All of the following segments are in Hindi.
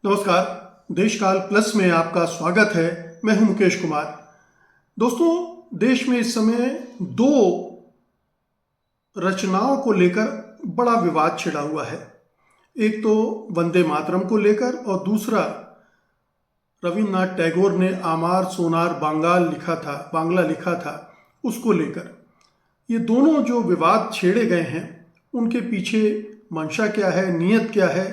नमस्कार। देशकाल प्लस में आपका स्वागत है। मैं हूं मुकेश कुमार। दोस्तों, देश में इस समय दो रचनाओं को लेकर बड़ा विवाद छिड़ा हुआ है। एक तो वंदे मातरम को लेकर और दूसरा रविन्द्रनाथ टैगोर ने आमार सोनार बांग्ला लिखा था उसको लेकर। ये दोनों जो विवाद छेड़े गए हैं उनके पीछे मंशा क्या है, नीयत क्या है,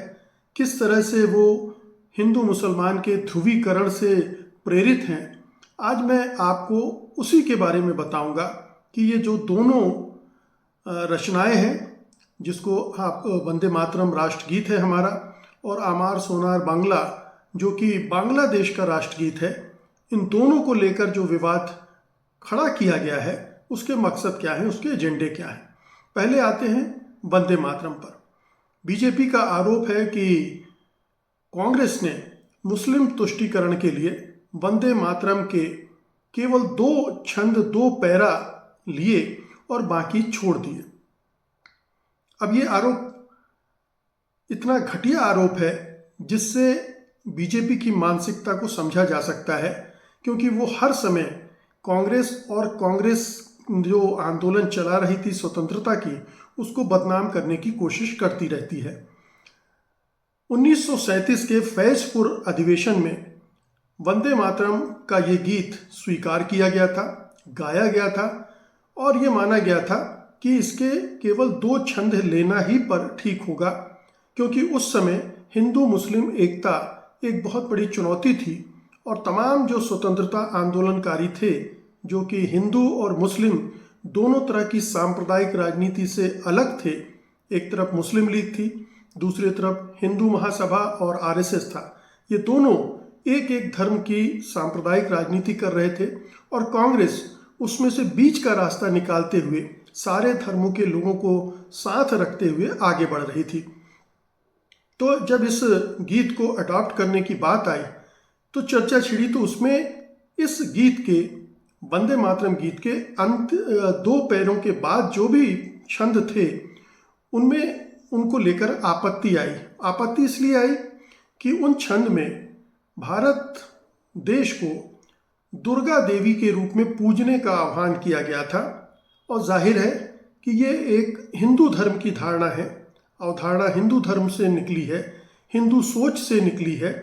किस तरह से वो हिंदू मुसलमान के ध्रुवीकरण से प्रेरित हैं, आज मैं आपको उसी के बारे में बताऊंगा कि ये जो दोनों रचनाएं हैं, जिसको आप वंदे मातरम राष्ट्रगीत है हमारा, और आमार सोनार बांग्ला जो कि बांग्लादेश का राष्ट्रगीत है, इन दोनों को लेकर जो विवाद खड़ा किया गया है उसके मकसद क्या है, उसके एजेंडे क्या हैं। पहले आते हैं वंदे मातरम पर। बीजेपी का आरोप है कि कांग्रेस ने मुस्लिम तुष्टीकरण के लिए वंदे मातरम के केवल 2 छंद 2 पैरा लिए और बाकी छोड़ दिए। अब ये आरोप इतना घटिया आरोप है जिससे बीजेपी की मानसिकता को समझा जा सकता है, क्योंकि वो हर समय कांग्रेस जो आंदोलन चला रही थी स्वतंत्रता की, उसको बदनाम करने की कोशिश करती रहती है। 1937 के फैजपुर अधिवेशन में वंदे मातरम का ये गीत स्वीकार किया गया था, गाया गया था, और ये माना गया था कि इसके केवल 2 छंद लेना ही पर ठीक होगा, क्योंकि उस समय हिंदू मुस्लिम एकता एक बहुत बड़ी चुनौती थी और तमाम जो स्वतंत्रता आंदोलनकारी थे, जो कि हिंदू और मुस्लिम दोनों तरह की सांप्रदायिक राजनीति से अलग थे, एक तरफ मुस्लिम लीग थी, दूसरी तरफ हिंदू महासभा और आरएसएस था। ये दोनों एक एक धर्म की सांप्रदायिक राजनीति कर रहे थे और कांग्रेस उसमें से बीच का रास्ता निकालते हुए सारे धर्मों के लोगों को साथ रखते हुए आगे बढ़ रही थी। तो जब इस गीत को अडॉप्ट करने की बात आई तो चर्चा छिड़ी, तो उसमें इस गीत के, वंदे मातरम गीत के अंत 2 पैरों के बाद जो भी छंद थे उनमें उनको लेकर आपत्ति आई। आपत्ति इसलिए आई कि उन छंद में भारत देश को दुर्गा देवी के रूप में पूजने का आह्वान किया गया था, और जाहिर है कि ये एक हिंदू धर्म की धारणा है, अवधारणा हिंदू धर्म से निकली है, हिंदू सोच से निकली है,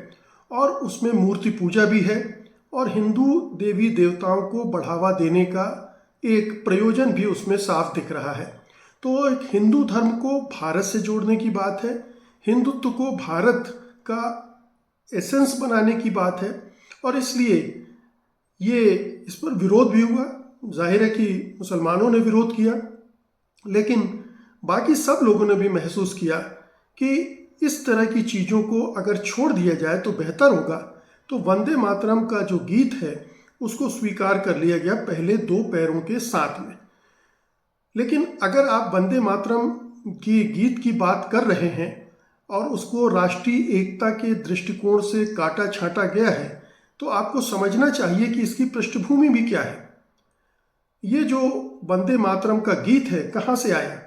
और उसमें मूर्ति पूजा भी है और हिंदू देवी देवताओं को बढ़ावा देने का एक प्रयोजन भी उसमें साफ दिख रहा है। तो एक हिंदू धर्म को भारत से जोड़ने की बात है, हिंदुत्व को भारत का एसेंस बनाने की बात है, और इसलिए ये इस पर विरोध भी हुआ। जाहिर है कि मुसलमानों ने विरोध किया, लेकिन बाकी सब लोगों ने भी महसूस किया कि इस तरह की चीज़ों को अगर छोड़ दिया जाए तो बेहतर होगा। तो वंदे मातरम का जो गीत है उसको स्वीकार कर लिया गया पहले 2 पैरों के साथ में। लेकिन अगर आप वंदे मातरम की गीत की बात कर रहे हैं और उसको राष्ट्रीय एकता के दृष्टिकोण से काटा छांटा गया है, तो आपको समझना चाहिए कि इसकी पृष्ठभूमि भी क्या है। ये जो वंदे मातरम का गीत है कहाँ से आया?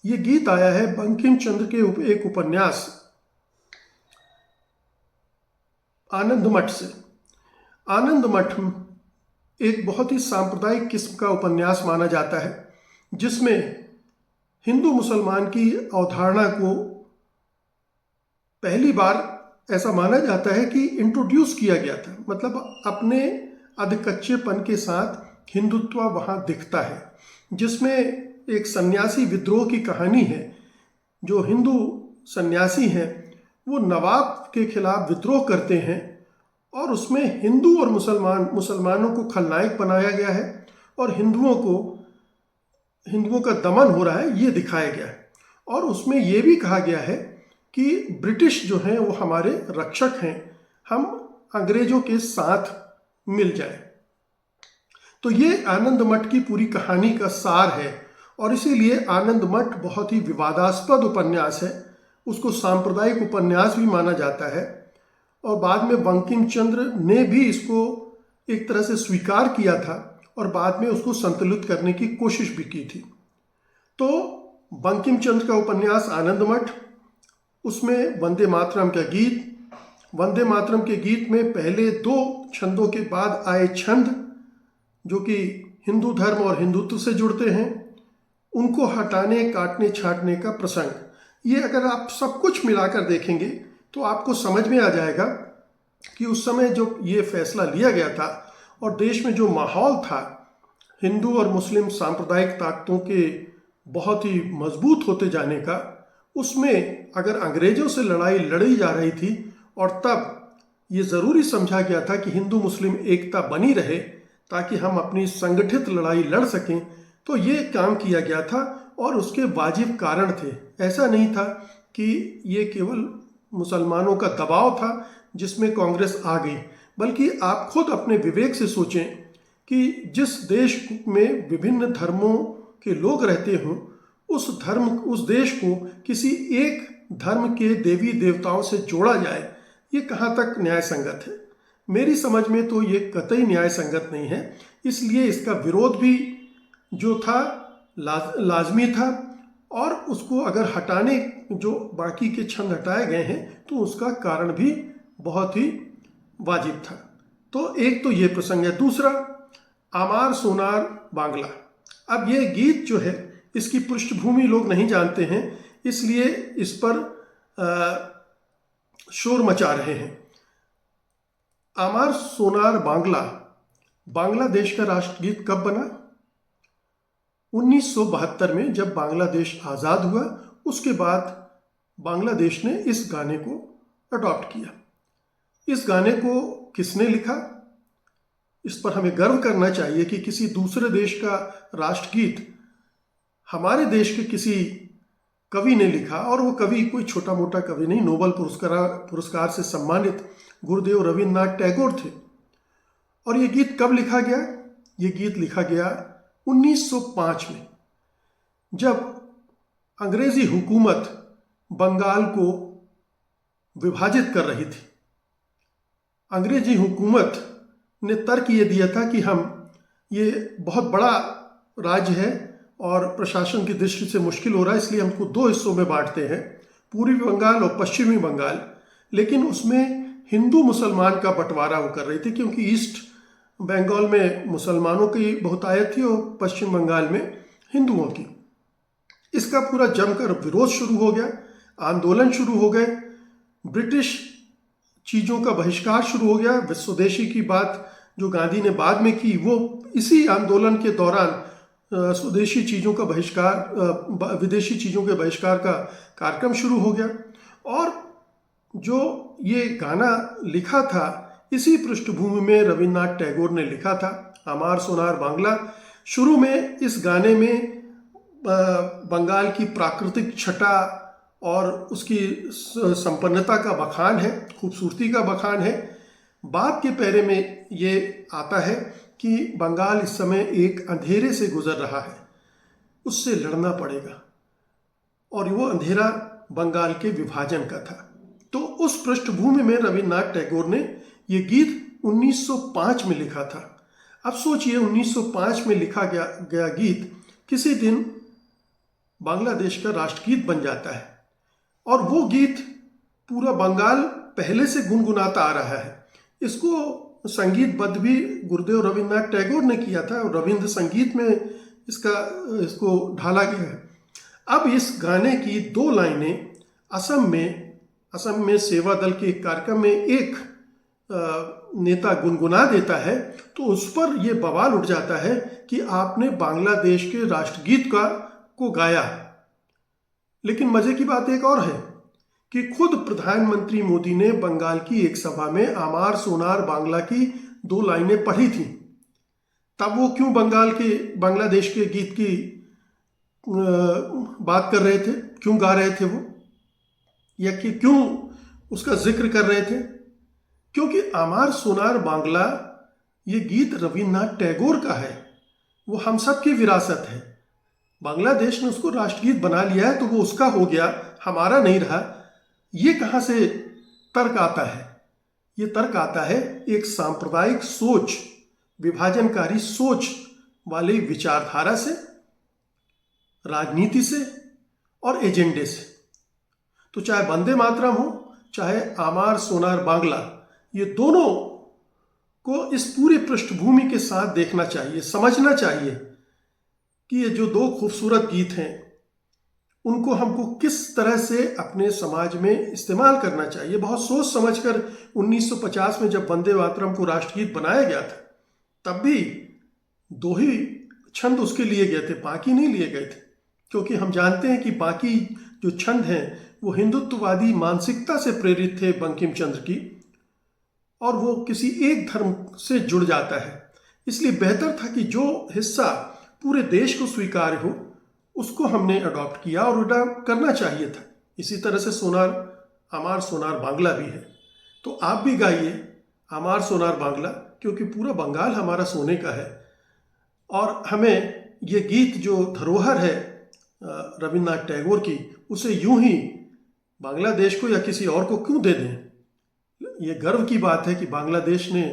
ये गीत आया है बंकिम चंद्र के एक उपन्यास आनंद मठ से। आनंद मठ एक बहुत ही सांप्रदायिक किस्म का उपन्यास माना जाता है, जिसमें हिंदू मुसलमान की अवधारणा को पहली बार ऐसा माना जाता है कि इंट्रोड्यूस किया गया था। मतलब अपने अधकच्चेपन के साथ हिंदुत्व वहाँ दिखता है, जिसमें एक सन्यासी विद्रोह की कहानी है। जो हिंदू सन्यासी हैं वो नवाब के खिलाफ विद्रोह करते हैं, और उसमें हिंदू और मुसलमानों को खलनायक बनाया गया है और हिंदुओं का दमन हो रहा है, ये दिखाया गया है। और उसमें ये भी कहा गया है कि ब्रिटिश जो हैं वो हमारे रक्षक हैं, हम अंग्रेजों के साथ मिल जाए। तो ये आनंद मठ की पूरी कहानी का सार है, और इसीलिए आनंद मठ बहुत ही विवादास्पद उपन्यास है। उसको सांप्रदायिक उपन्यास भी माना जाता है, और बाद में बंकिम चंद्र ने भी इसको एक तरह से स्वीकार किया था और बाद में उसको संतुलित करने की कोशिश भी की थी। तो बंकिम चंद्र का उपन्यास आनंद मठ, उसमें वंदे मातरम का गीत वंदे मातरम के गीत में पहले 2 छंदों के बाद आए छंद जो कि हिंदू धर्म और हिंदुत्व से जुड़ते हैं, उनको हटाने, काटने, छांटने का प्रसंग, ये अगर आप सब कुछ मिलाकर देखेंगे तो आपको समझ में आ जाएगा कि उस समय जो ये फैसला लिया गया था और देश में जो माहौल था हिंदू और मुस्लिम सांप्रदायिक ताकतों के बहुत ही मजबूत होते जाने का, उसमें अगर अंग्रेजों से लड़ाई लड़ी जा रही थी और तब ये ज़रूरी समझा गया था कि हिंदू मुस्लिम एकता बनी रहे ताकि हम अपनी संगठित लड़ाई लड़ सकें, तो ये काम किया गया था और उसके वाजिब कारण थे। ऐसा नहीं था कि ये केवल मुसलमानों का दबाव था जिसमें कांग्रेस आ गई, बल्कि आप खुद अपने विवेक से सोचें कि जिस देश में विभिन्न धर्मों के लोग रहते हों, उस देश को किसी एक धर्म के देवी देवताओं से जोड़ा जाए, ये कहाँ तक न्याय संगत है? मेरी समझ में तो ये कतई न्याय संगत नहीं है। इसलिए इसका विरोध भी जो था लाजमी था, और उसको अगर हटाने, जो बाकी के छंद हटाए गए हैं, तो उसका कारण भी बहुत ही वाजिब था। तो एक तो ये प्रसंग है। दूसरा, आमार सोनार बांग्ला। अब ये गीत जो है इसकी पृष्ठभूमि लोग नहीं जानते हैं, इसलिए इस पर शोर मचा रहे हैं। आमार सोनार बांग्ला बांग्लादेश का राष्ट्रगीत कब बना? 1972 में, जब बांग्लादेश आज़ाद हुआ। उसके बाद बांग्लादेश ने इस गाने को अडॉप्ट किया। इस गाने को किसने लिखा? इस पर हमें गर्व करना चाहिए कि किसी दूसरे देश का राष्ट्रगीत हमारे देश के किसी कवि ने लिखा, और वो कवि कोई छोटा मोटा कवि नहीं, नोबेल पुरस्कार से सम्मानित गुरुदेव रविन्द्रनाथ टैगोर थे। और ये गीत कब लिखा गया? ये गीत लिखा गया 1905 में, जब अंग्रेजी हुकूमत बंगाल को विभाजित कर रही थी। अंग्रेजी हुकूमत ने तर्क ये दिया था कि ये बहुत बड़ा राज्य है और प्रशासन की दृष्टि से मुश्किल हो रहा है, इसलिए हमको 2 हिस्सों में बांटते हैं, पूर्वी बंगाल और पश्चिमी बंगाल। लेकिन उसमें हिंदू मुसलमान का बंटवारा वो कर रही थी, क्योंकि ईस्ट बंगाल में मुसलमानों की बहुतायत थी और पश्चिम बंगाल में हिंदुओं की। इसका पूरा जमकर विरोध शुरू हो गया, आंदोलन शुरू हो गए, ब्रिटिश चीज़ों का बहिष्कार शुरू हो गया। स्वदेशी की बात जो गांधी ने बाद में की, वो इसी आंदोलन के दौरान स्वदेशी चीज़ों का बहिष्कार, विदेशी चीज़ों के बहिष्कार का कार्यक्रम शुरू हो गया। और जो ये गाना लिखा था, इसी पृष्ठभूमि में रविन्द्रनाथ टैगोर ने लिखा था, आमार सोनार बांग्ला। शुरू में इस गाने में बंगाल की प्राकृतिक छटा और उसकी संपन्नता का बखान है, खूबसूरती का बखान है। बाद के पैरे में ये आता है कि बंगाल इस समय एक अंधेरे से गुजर रहा है, उससे लड़ना पड़ेगा, और वो अंधेरा बंगाल के विभाजन का था। तो उस पृष्ठभूमि में रविन्द्रनाथ टैगोर ने ये गीत 1905 में लिखा था। अब सोचिए, 1905 में लिखा गया गीत किसी दिन बांग्लादेश का राष्ट्रगीत बन जाता है, और वो गीत पूरा बंगाल पहले से गुनगुनाता आ रहा है। इसको संगीतबद्ध भी गुरुदेव रविन्द्रनाथ टैगोर ने किया था, और रविंद्र संगीत में इसको ढाला गया है। अब इस गाने की 2 लाइनें असम में सेवा दल के एक कार्यक्रम में एक नेता गुनगुना देता है, तो उस पर यह बवाल उठ जाता है कि आपने बांग्लादेश के राष्ट्रगीत को गाया। लेकिन मजे की बात एक और है कि खुद प्रधानमंत्री मोदी ने बंगाल की एक सभा में आमार सोनार बांग्ला की 2 लाइनें पढ़ी थी। तब वो क्यों बांग्लादेश के गीत की बात कर रहे थे, क्यों गा रहे थे वो, या कि क्यों उसका जिक्र कर रहे थे? क्योंकि आमार सोनार बांग्ला ये गीत रविन्द्रनाथ टैगोर का है, वो हम सब की विरासत है। बांग्लादेश ने उसको राष्ट्रगीत बना लिया है तो वो उसका हो गया, हमारा नहीं रहा। ये कहाँ से तर्क आता है? ये तर्क आता है एक सांप्रदायिक सोच, विभाजनकारी सोच वाली विचारधारा से, राजनीति से और एजेंडे से। तो चाहे वंदे मातरम हो, चाहे आमार सोनार बांग्ला, ये दोनों को इस पूरी पृष्ठभूमि के साथ देखना चाहिए, समझना चाहिए कि ये जो दो खूबसूरत गीत हैं उनको हमको किस तरह से अपने समाज में इस्तेमाल करना चाहिए। बहुत सोच समझकर 1950 में जब वंदे मातरम को राष्ट्रगीत बनाया गया था, तब भी दो ही छंद उसके लिए गए थे, बाकी नहीं लिए गए थे, क्योंकि हम जानते हैं कि बाकी जो छंद हैं वो हिंदुत्ववादी मानसिकता से प्रेरित थे बंकिम चंद्र की, और वो किसी एक धर्म से जुड़ जाता है। इसलिए बेहतर था कि जो हिस्सा पूरे देश को स्वीकार्य हो उसको हमने अडॉप्ट किया, और अडॉप्ट करना चाहिए था। इसी तरह से आमार सोनार बांग्ला भी है। तो आप भी गाइए आमार सोनार बांग्ला, क्योंकि पूरा बंगाल हमारा सोने का है, और हमें ये गीत जो धरोहर है रविन्द्रनाथ टैगोर की, उसे यूं ही बांग्लादेश को या किसी और को क्यों दे दें। ये गर्व की बात है कि बांग्लादेश ने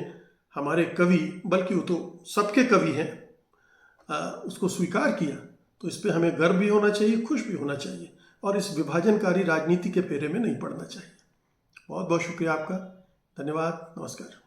हमारे कवि, बल्कि वो तो सबके कवि हैं, उसको स्वीकार किया। तो इस पे हमें गर्व भी होना चाहिए, खुश भी होना चाहिए, और इस विभाजनकारी राजनीति के फेरे में नहीं पड़ना चाहिए। बहुत बहुत शुक्रिया आपका। धन्यवाद। नमस्कार।